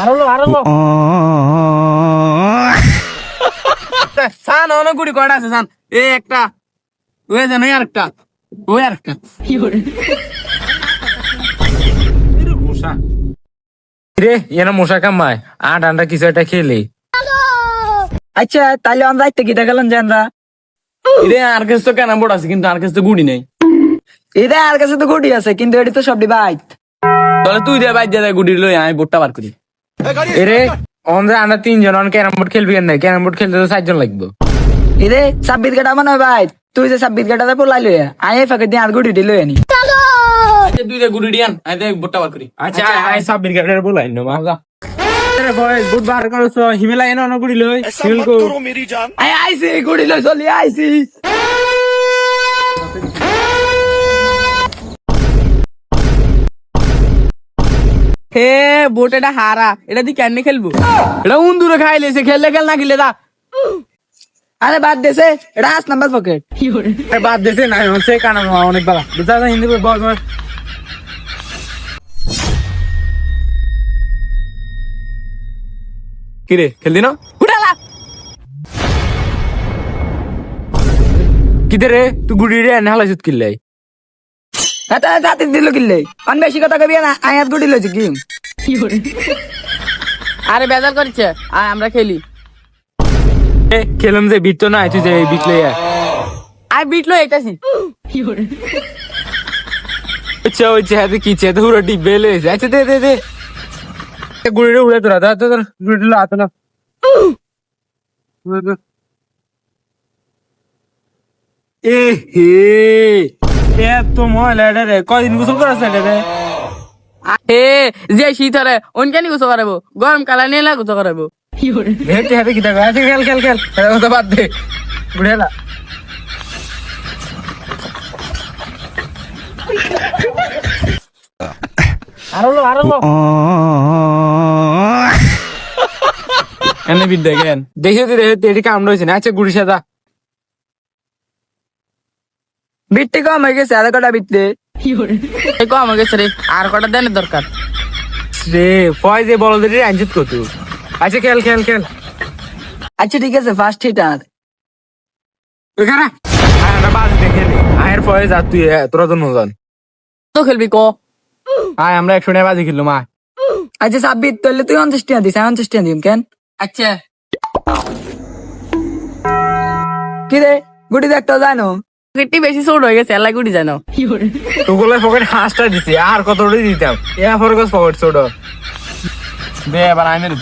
আরো সান অনেক গুড়ি কয়টা আছে সান এই একটা ওই জানো আরেকটা ওই আরেকটা মশা রে এনা মশা কামায় আট আন্ডা কিছু একটা খেলে আচ্ছা তাহলে আমরা রাইতে কি দেখালাম যে আমরা রে আর কাছে তো কেনা বড় আছে কিন্তু আর কাছে তো গুড়ি নেই এটা আর কাছে তো গুটি আছে কিন্তু এটি তো সব ডিভাইড তাহলে তুই দে বাইর দে গুড়ি লই আমি বোটটা বার করি এরে আমরা আন্ডা তিনজন অন ক্যারাম বোর্ড খেলবি না ক্যারাম বোর্ড খেলতে তো 4 জন লাগবে এরে 26 কাটা মনে হয় ভাই তুই যে 26 কাটাতে পড়লাই লই আই ফাঁকে দিয়ে আর গুটি লই আনি আচ্ছা দুই দে গুড়ি দিয়ান আমি দে বোটটা বার করি আচ্ছা আই সব বিরগাড়ের বলাই নো মাগা আরে বয় বুট বার করছো হিমালয় এনে অন গুড়ি লই হিল কো আই আইছি গুটি লই চলি আইছি হে বোট এটা হারা এটা দি কেন খেলবো এটা উন্দুরে খাইলেছে খেললে খেল না খেলে দা আরে বাদ দেছে এটা 8 নাম্বার পকেট বাদ দেছে না হচ্ছে কানা অনেক বালা বুঝা হিন্দি বল কিরে খেলদি না উঠালা কিদে রে তুই গুড়ি রে নালা জুত কিল্লাই হাতে হাতে দিল কিল্লে অন বেশি কথা কবি না আই হাত গুটি লইছি কি আরে বেজার করছে আয় আমরা খেলি খেলাম যে বিট তো না তুই যে বিট লই আয় বিটলো এইটাছি আচ্ছা ওই চেহাতে কি চেহাতে পুরো ডিব্বে লইছে আচ্ছা দে দে দে গুড়ি রে উড়ে তোরা দা তোর গুড়ি লো আতো না এ হে এ তো ময়লা রে কদিন গোসল করাছ রে এ যে শীত হরে অনকানি গুছো করাবো গরম কালা নেলা গুছো করাবো হেতে হেতে কি দেখা আছে খেল খেল খেল এটা তো বাদ দে বুড়েলা আরো এনে বিদ দেখেন দেখে তো এটি কাম রয়েছে না আচ্ছা গুড়ি সাদা বিটটি কম হয়ে গেছে আর কটা বিটতে এই কম হয়ে গেছে রে আর কটা দেনের দরকার রে ফয় যে বল দে আনজিত কত আচ্ছা খেল খেল খেল আচ্ছা ঠিক আছে ফার্স্ট হিটার এখানে আয় বাজ দেখে নে আয়ের ফয় যা তুই তোরা তো নজন তো খেলবি ক আয় আমরা 100 টাকা বাজি খেললাম আয় আচ্ছা 26 তাহলে তুই 50 টাকা দিস 50 টাকা দিম কেন আচ্ছা কি রে গুটি দেখতে জানো গিট্টি বেশি ছোট হয়ে গেছে এলাই গুড়ি জানো তো গোলে পকেট 5টা দিছি আর কত ওড়ি দিতাম এ ফরগস পকেট ছোট দে এবার আই মেরে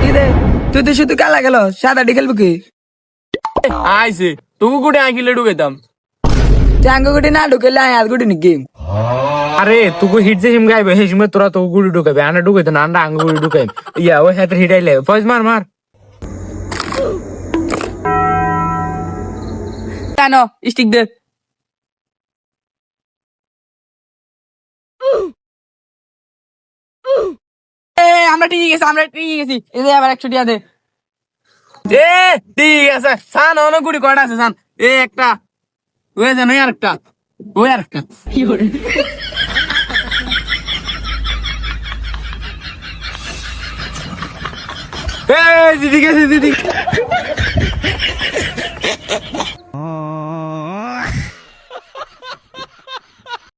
কি রে তুই তো শুধু কালা গেল সাদা খেলবো কি আইছে তুই গুড়ে আইলে ঢুকাইতাম চাঙ্গো গুটি না ঢুকেলে আই আর গুটি নিকি আরে তুই হিট যে হিম গাইবে সেই সময় তোরা তো গুড়ি ঢুকাবে আনা ঢুকাইতো না আন্ডা আঙ্গুড়ি ঢুকাই ইয়া ওই হাতে হিটাইলে ফজ মার মার জানো স্টিক দে আমরা ঠিক গেছি এই যে আবার 100 টাকা দে এ ঠিক আছে সান অনেক গুড়ি কয়টা আছে সান এ একটা ওই জানো আরেকটা ওই আরেকটা দিদি গেছে দিদি